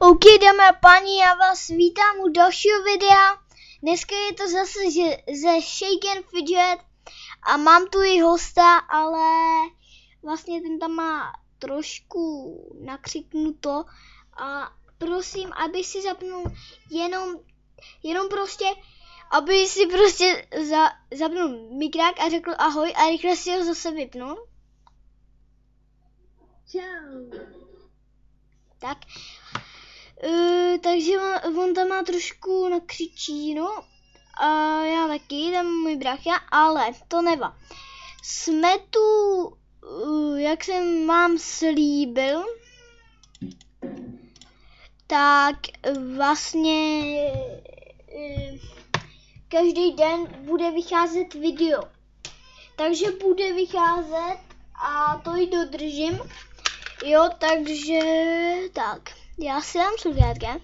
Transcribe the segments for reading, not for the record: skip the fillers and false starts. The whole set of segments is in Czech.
OK, dámy a páni, já vás vítám u dalšího videa. Dneska je to zase ze Shake and Fidget a mám tu i hosta, ale vlastně ten tam má trošku nakřiknuto a prosím, aby si zapnul jenom prostě, aby si prostě zapnul mikrák a řekl ahoj a rychle si ho zase vypnul. Čau. Tak. Takže on tam má trošku nakřičí, no. A já taky, tam můj brácha, ale to nevá. Jsme tu, jak jsem vám slíbil, tak vlastně každý den bude vycházet video. Takže bude vycházet a to i dodržím. Jo, takže tak. Já si dám sluchátka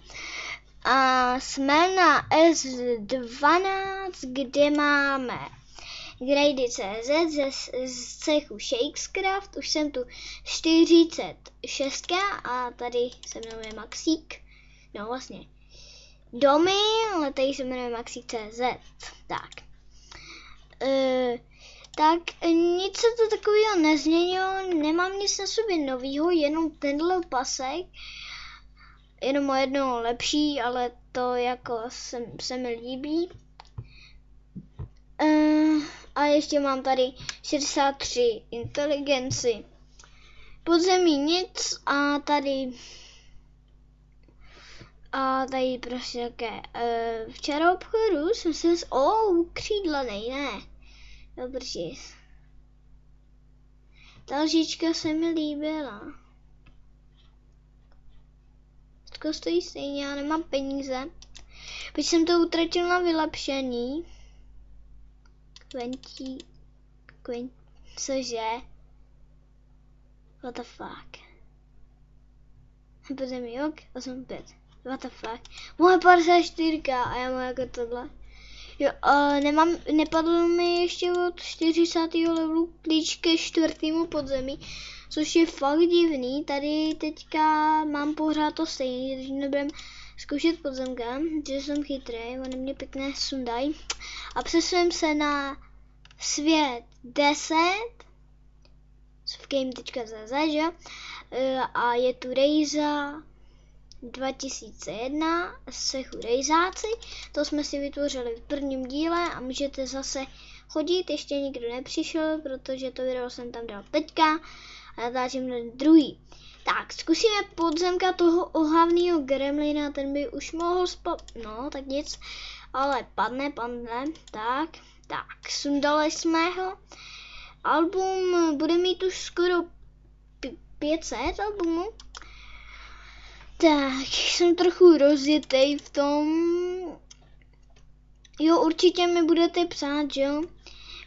a jsme na S12, kde máme Grady.cz z cechu Shakescraft, už jsem tu 46 a tady se jmenuje Maxík, no vlastně Domy, ale tady se jmenuje Maxík.cz, tak. Tak nic se to takového nezměnilo, nemám nic na sobě novýho, jenom tenhle pasek, jenom o jedno lepší, ale to jako se mi líbí. A ještě mám tady 63 inteligenci. Podzemí nic a tady prostě také včera obchodu jsem se ukřídlenej, ne. Dobře. Ta lžička se mi líbila. Všechno stojí stejně, já nemám peníze. Protože jsem to utratil na vylepšení. Cože? What the fuck? Podzemí ok, 85. What the fuck? Moje 54 a já mám jako tohle. Jo, nepadlo mi ještě od 40. levelu klíč ke 4. podzemí, což je fakt divný. Tady teďka mám pořád to stejný, takže nebudem zkoušet podzemka, že jsem chytrý, oni mě pěkně sundají. A přesunem se na svět 10, v game.cz, že? A je tu Rejza 2001 z cechu Rejzáci, to jsme si vytvořili v prvním díle a můžete zase chodit, ještě nikdo nepřišel, protože to video jsem tam dal teďka a natáčím ten druhý. Tak, zkusíme podzemka toho ohavného gremlina, ten by už mohl no tak nic, ale padne, tak, sundali jsme ho. Album bude mít už skoro 500 albumů. Tak, jsem trochu rozjetej v tom. Jo, určitě mi budete psát, že jo,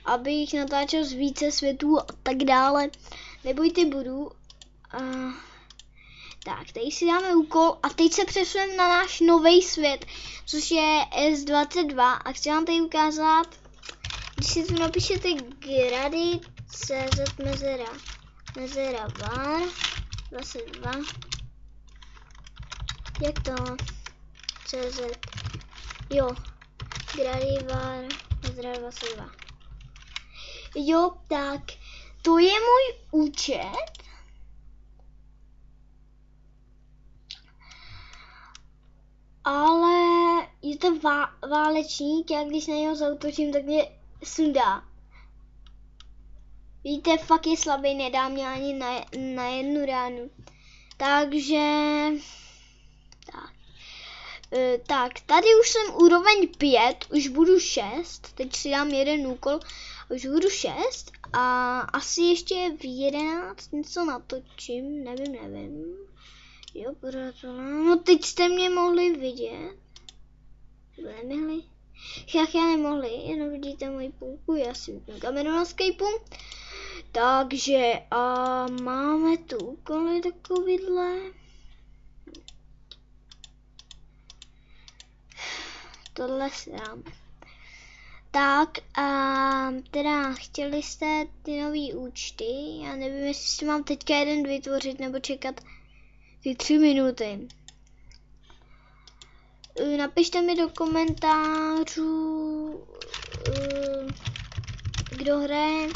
abych natáčel z více světů a tak dále. Nebojte, budu. Tak, tady si dáme úkol a teď se přesuneme na náš nový svět, což je S22 a chci vám tady ukázat, když si tu napíšete Grady.cz mezera var 22, jak to? CZ, jo, Grady var mezera 22. Jo, tak, to je můj účet. Ale je to válečník, já když na něho zautočím, tak mě sundá. Víte, fakt je slabý, nedá mě ani na jednu ránu. Takže tak, tady už jsem úroveň 5, už budu 6, teď si dám jeden úkol, už budu 6 a asi ještě v 11 něco natočím, nevím. Jo, no teď jste mě mohli vidět. Nemohli? Já nemohli, jenom vidíte moji půlku, já si vypnu kameru na Skypeu. Takže máme tu úkoly takovýhle. Tohle si dáme. Tak a teda chtěli jste ty nový účty, já nevím, jestli si mám teďka jeden vytvořit nebo čekat ty 3 minuty. napište mi do komentářů, kdo hraje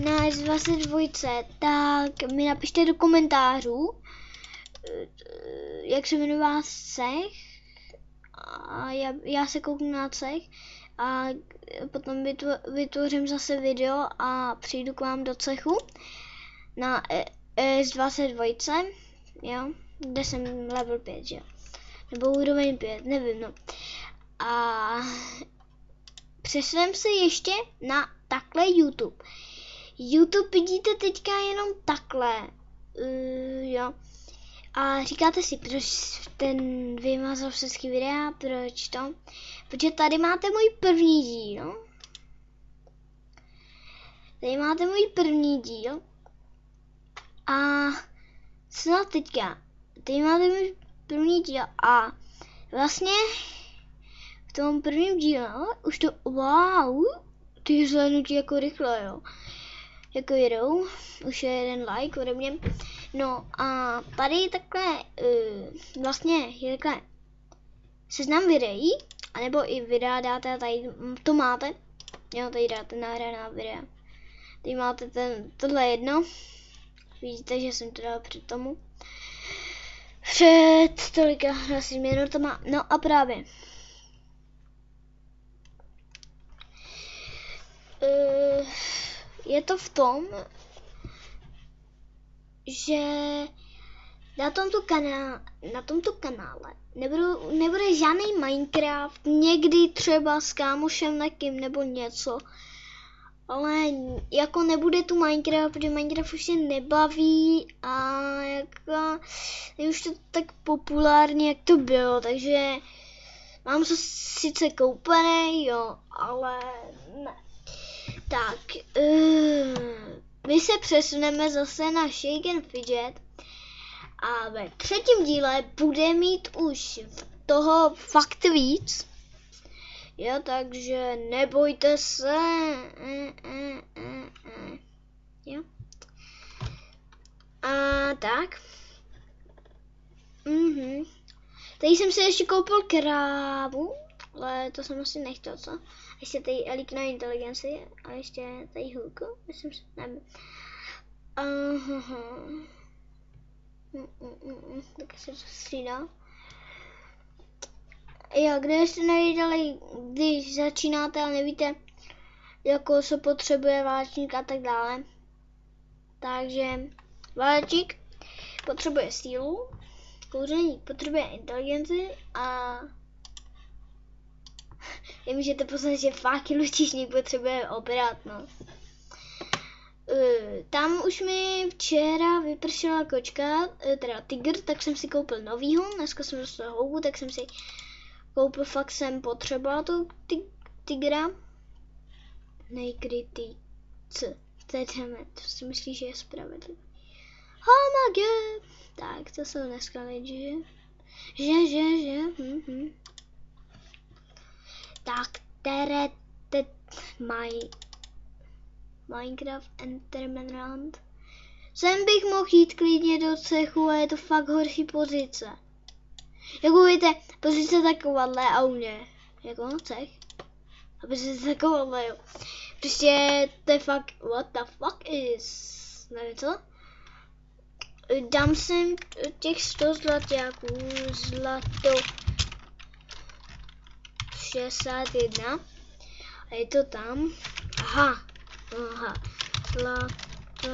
na S22, tak mi napište do komentářů, jak se jmenuje cech, a já se kouknu na cech a potom vytvořím zase video a přijdu k vám do cechu na S22, jo, kde jsem level 5, že? Nebo úroveň 5, nevím, no. A přesunem se ještě na takhle YouTube. YouTube vidíte teďka jenom takhle, jo. A říkáte si, proč ten vymazal všechny videa, proč to? Protože tady máte můj první díl. Tady máte můj první díl. A snad teďka, tady máte můj první díl a vlastně v tom prvním díle už to, wow, ty zhlédnutí jako rychle, jo. Jako jedou, už je jeden like ode mě. No a tady takhle, vlastně je takhle seznam videí, anebo i videa dáte, tady to máte, jo, tady dáte nahraná videa. Tady máte tohle jedno, vidíte, že jsem to dal před tomu. Před tolika asi minutama, no a právě. Je to v tom, že na tomto kanále nebude žádný Minecraft, někdy třeba s kámošem nekým nebo něco, ale jako nebude tu Minecraft, protože Minecraft už se nebaví a jako je už to tak populární, jak to bylo, takže mám to sice koupené, jo, ale ne. Tak, my se přesuneme zase na Shake and Fidget a ve třetím díle bude mít už toho fakt víc. Jo, takže nebojte se. Jo. A tak. Tady jsem si ještě koupil krávu, ale to jsem asi nechtěl, co? Ještě tady elík na inteligenci a ještě tady hůlku, myslím si, nevím. Tak se to střídá. Jo, kdybyste nevěděli, když začínáte a nevíte, jako se potřebuje válečník a tak dále. Takže válečník potřebuje sílu, kouřeník potřebuje inteligenci a můžete poznat, že fakt lučišník potřebuje operát, no. Tam už mi včera vypršela kočka, teda tygr, tak jsem si koupil novýho, dneska jsem dostal houbu, tak jsem si koupil, fakt jsem potřeboval tu tygra. Nejkrytýce, to si myslí, že je spravedlivý. Oh my god, tak to jsou dneska lidi, že. Tak, mají Minecraft Entertainment. Sem bych mohl jít klidně do cechu a je to fakt horší pozice. Jako víte, pozice takováhle a u mě. Jako cech. A pozice takováhle, jo. Prostě to je fakt, what the fuck is, nevím co? Dám sem těch 100 zlaťáků, zlato 61. A je to tam. Aha. Zlato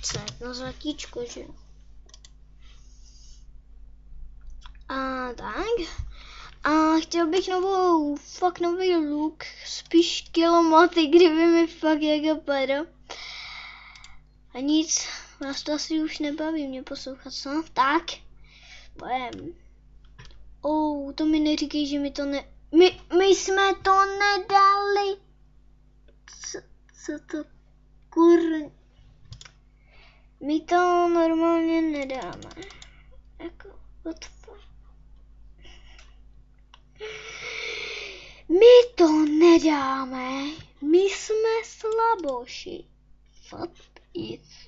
C, no zlatíčko, že? A tak. A chtěl bych nový look, spíš kilomoty, kdyby mi fakt jako padl. A nic, vás to asi už nebaví mě poslouchat, co? Tak, pojem. To mi neříkej, že mi to my jsme to nedali. Co to my to normálně nedáme. Jako, what the fuck? My to nedáme. My jsme slaboši. What is?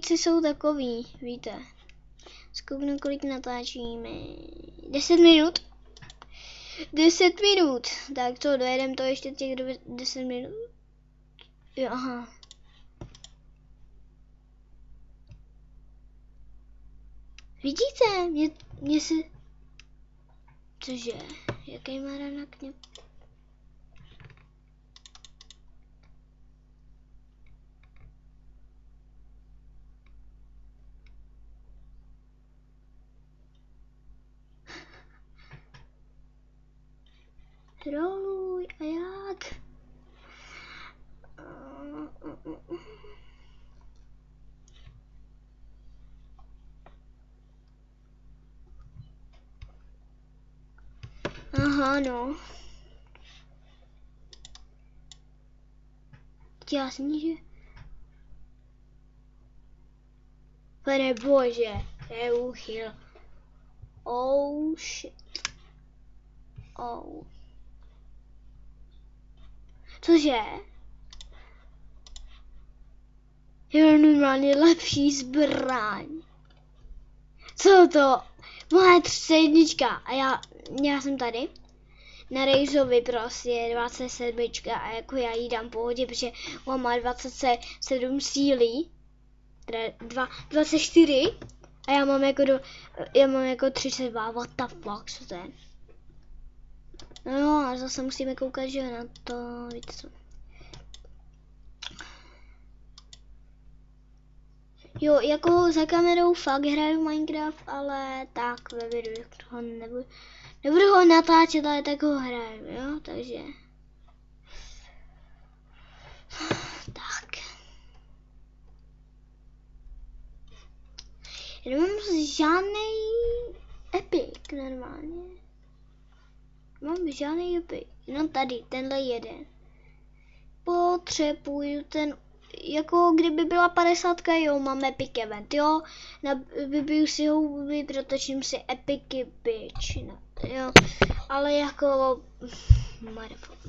hranice jsou takový, víte. Zkouknu, kolik natáčíme. 10 minut. 10 minut. Tak co, dojedeme to ještě těch 10 minut? Jo, aha. Vidíte, mě se... Cože? Jaký má na kně? Roluj, a jak? Aha, no. Já sníže. Pane bože, to je úchyl. Oh shit. Oh. Cože? Je normálně lepší zbraň. Co to? Moje 31 a já jsem tady. Na Rejzovi prostě 27 a jako já jí dám pohodě, protože on má 27 síly. Teda 24 a já mám jako 32, what the fuck, co to je? No a zase musíme koukat, že na to, víte co. Jo, jako za kamerou fakt hraju Minecraft, ale tak ve videu ho nebudu ho natáčet, ale tak ho hraju, jo, takže. Tak. Já nemám žádnej epic normálně. Mám žádný epic, jenom tady, tenhle jeden. Potřebuju ten, jako kdyby byla 50, jo, mám epic event, jo. Vybiju si ho, protočím si epic bitch, no, jo. Ale jako,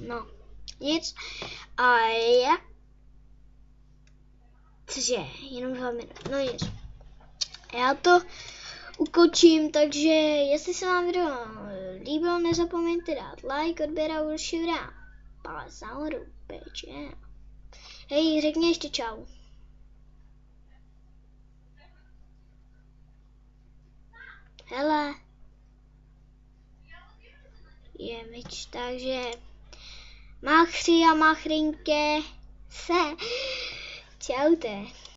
no, nic. A jak? Cože, jenom 2 minuty, no nic. Já to ukončím, takže jestli se vám video líbilo, nezapomeňte dát like, odběr a určitě palec nahoru, peče. Hej, řekni ještě čau. Hele. Je myč, takže machři a machrinke se. Čaute.